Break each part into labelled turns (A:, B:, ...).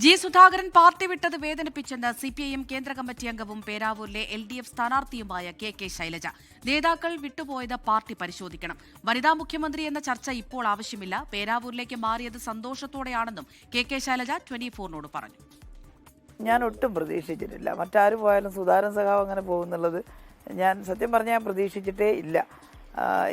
A: G Sudhakaran party വിട്ടത് വേദനിപ്പിച്ചെന്ന് CPIM കേന്ദ്ര committee അംഗവും പേരാവൂരിലെ LDF സ്ഥാനാർത്ഥിയുമായ KK ശൈലജ. നേതാക്കൾ വിട്ടുപോയത് പാർട്ടി പരിശോധിക്കണം. വനിതാ മുഖ്യമന്ത്രി എന്ന ചർച്ച ഇപ്പോൾ ആവശ്യമില്ല. പേരാവൂരിലേക്ക് മാറിയത് സന്തോഷത്തോടെയാണെന്നും KK ശൈലജ 24നോട് പറഞ്ഞു.
B: ഞാൻ ഒട്ടും പ്രതീക്ഷിച്ചിട്ടില്ല. മറ്റാരും പോയാലും സുധാകരൻ സഖാവ് അങ്ങനെ പോകുന്നുള്ളത് ഞാൻ സത്യം പറഞ്ഞാൽ ഞാൻ പ്രതീക്ഷിച്ചിട്ടേ ഇല്ല.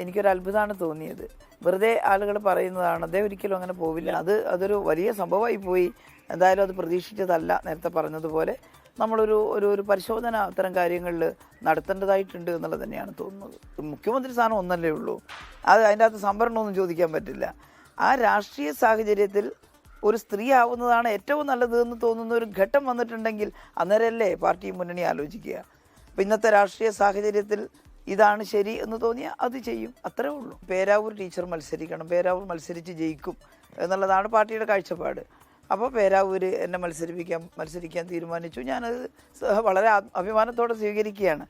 B: എനിക്കൊരു അത്ഭുതമാണ് തോന്നിയത്. വെറുതെ ആളുകൾ പറയുന്നതാണ്, അദ്ദേഹം ഒരിക്കലും അങ്ങനെ പോവില്ല. അതൊരു വലിയ സംഭവമായി പോയി. എന്തായാലും അത് പ്രതീക്ഷിച്ചതല്ല. നേരത്തെ പറഞ്ഞതുപോലെ നമ്മളൊരു പരിശോധന അത്തരം കാര്യങ്ങളിൽ നടത്തേണ്ടതായിട്ടുണ്ട് എന്നുള്ളത് തന്നെയാണ് തോന്നുന്നത്. മുഖ്യമന്ത്രി സ്ഥാനം ഒന്നല്ലേ ഉള്ളൂ, അതിൻ്റെ അകത്ത് സംവരണമൊന്നും ചോദിക്കാൻ പറ്റില്ല. ആ രാഷ്ട്രീയ സാഹചര്യത്തിൽ ഒരു സ്ത്രീ ആവുന്നതാണ് ഏറ്റവും നല്ലത് എന്ന് തോന്നുന്ന ഒരു ഘട്ടം വന്നിട്ടുണ്ടെങ്കിൽ അന്നേരമല്ലേ പാർട്ടി മുന്നണി ആലോചിക്കുക. അപ്പം ഇന്നത്തെ രാഷ്ട്രീയ സാഹചര്യത്തിൽ ഇതാണ് ശരി എന്ന് തോന്നിയാൽ അത് ചെയ്യും, അത്രേ ഉള്ളൂ. പേരാവൂർ ടീച്ചർ മത്സരിക്കണം, പേരാവൂർ മത്സരിച്ച് ജയിക്കും എന്നുള്ളതാണ് പാർട്ടിയുടെ കാഴ്ചപ്പാട്. അപ്പോൾ പേരാവൂർ എന്നെ മത്സരിക്കാൻ തീരുമാനിച്ചു. ഞാനത് വളരെ അഭിമാനത്തോടെ സ്വീകരിക്കുകയാണ്.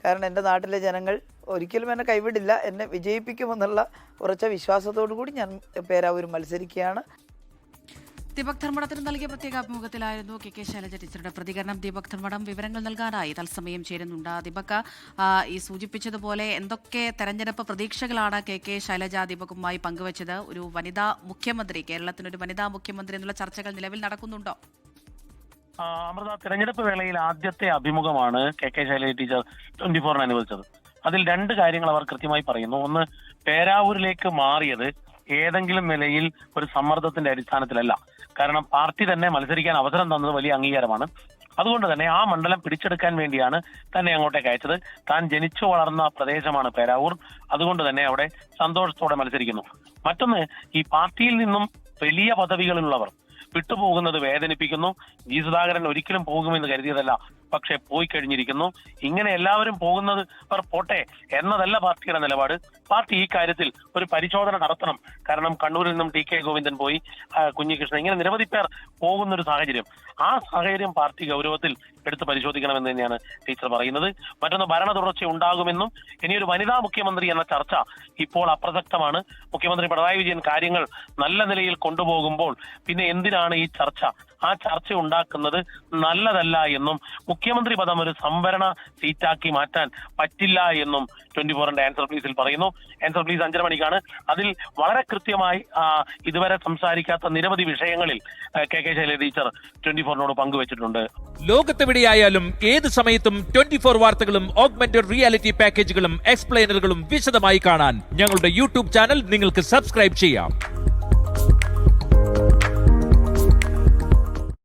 B: കാരണം എൻ്റെ നാട്ടിലെ ജനങ്ങൾ ഒരിക്കലും എന്നെ കൈവിടില്ല, എന്നെ വിജയിപ്പിക്കുമെന്നുള്ള ഉറച്ച വിശ്വാസത്തോടു കൂടി ഞാൻ പേരാവൂർ മത്സരിക്കുകയാണ്.
A: ദീപക് ധർമ്മടത്തിന് നൽകിയ പ്രത്യേക അഭിമുഖത്തിലായിരുന്നു KK ശൈലജ ടീച്ചറുടെ പ്രതികരണം. ദീപക് ധർമ്മടം വിവരങ്ങൾ നൽകാനായി തത്സമയം ചേരുന്നുണ്ട്. ദീപക്, ഈ സൂചിപ്പിച്ചതുപോലെ എന്തൊക്കെ തെരഞ്ഞെടുപ്പ് പ്രതീക്ഷകളാണ് KK ശൈലജ ദീപകുമായി പങ്കുവച്ചത്? ഒരു വനിതാ മുഖ്യമന്ത്രി, കേരളത്തിനൊരു വനിതാ മുഖ്യമന്ത്രി എന്നുള്ള ചർച്ചകൾ നിലവിൽ നടക്കുന്നുണ്ടോ?
C: അമൃത, തെരഞ്ഞെടുപ്പ് വേളയിൽ ആദ്യത്തെ അഭിമുഖമാണ് KK ശൈലജ ടീച്ചർ 24 അനുവദിച്ചത്. അതിൽ രണ്ട് കാര്യങ്ങൾ അവർ കൃത്യമായി പറയുന്നു. ഒന്ന്, പേരാവൂരിലേക്ക് മാറിയത് ഏതെങ്കിലും നിലയിൽ ഒരു സമ്മർദ്ദത്തിന്റെ അടിസ്ഥാനത്തിലല്ല. കാരണം പാർട്ടി തന്നെ മത്സരിക്കാൻ അവസരം തന്നത് വലിയ അംഗീകാരമാണ്. അതുകൊണ്ട് തന്നെ ആ മണ്ഡലം പിടിച്ചെടുക്കാൻ വേണ്ടിയാണ് തന്നെ അങ്ങോട്ടേക്ക് അയച്ചത്. താൻ ജനിച്ചു വളർന്ന പ്രദേശമാണ് പേരാവൂർ, അതുകൊണ്ട് തന്നെ അവിടെ സന്തോഷത്തോടെ മത്സരിക്കുന്നു. മറ്റൊന്ന്, ഈ പാർട്ടിയിൽ നിന്നും വലിയ പദവികളിലുള്ളവർ വിട്ടുപോകുന്നത് വേദനിപ്പിക്കുന്നു. ജി സുധാകരൻ ഒരിക്കലും പോകുമെന്ന് കരുതിയതല്ല, പക്ഷെ പോയി കഴിഞ്ഞിരിക്കുന്നു. ഇങ്ങനെ എല്ലാവരും പോകുന്നത് പോട്ടെ എന്നതല്ല പാർട്ടിയുടെ നിലപാട്. പാർട്ടി ഈ കാര്യത്തിൽ ഒരു പരിശോധന നടത്തണം. കാരണം കണ്ണൂരിൽ നിന്നും TK ഗോവിന്ദൻ പോയി, കുഞ്ഞികൃഷ്ണൻ, ഇങ്ങനെ നിരവധി പേർ പോകുന്ന ഒരു സാഹചര്യം. ആ സാഹചര്യം പാർട്ടി ഗൗരവത്തിൽ എടുത്ത് പരിശോധിക്കണമെന്ന് തന്നെയാണ് ടീച്ചർ പറയുന്നത്. മറ്റൊന്ന്, ഭരണ തുടർച്ച ഉണ്ടാകുമെന്നും ഇനിയൊരു വനിതാ മുഖ്യമന്ത്രി എന്ന ചർച്ച ഇപ്പോൾ അപ്രസക്തമാണ്. മുഖ്യമന്ത്രി പിണറായി വിജയൻ കാര്യങ്ങൾ നല്ല നിലയിൽ കൊണ്ടുപോകുമ്പോൾ പിന്നെ എന്തിനാണ് ഈ ചർച്ച? ആ ചർച്ച ഉണ്ടാക്കുന്നത് നല്ലതല്ല എന്നും മുഖ്യമന്ത്രി പദം ഒരു സംവരണ സീറ്റാക്കി മാറ്റാൻ പറ്റില്ല എന്നും 24ന്റെ ആൻസർ പ്ലീസിൽ പറയുന്നു. ആൻസർ പ്ലീസ് 5:30 മണിക്കാണ്. അതിൽ വളരെ കൃത്യമായി ഇതുവരെ സംസാരിക്കാത്ത നിരവധി വിഷയങ്ങളിൽ KK ശൈലജ ടീച്ചർ 24നോട് പങ്കുവച്ചിട്ടുണ്ട്.
D: ലോകത്തെവിടെയായാലും ഏത് സമയത്തും 24 വാർത്തകളും ഓഗ്മെന്റഡ് റിയാലിറ്റി പാക്കേജുകളും എക്സ്പ്ലെയിനറുകളും വിശദമായി കാണാൻ ഞങ്ങളുടെ YouTube ചാനൽ നിങ്ങൾക്ക് സബ്സ്ക്രൈബ് ചെയ്യാം.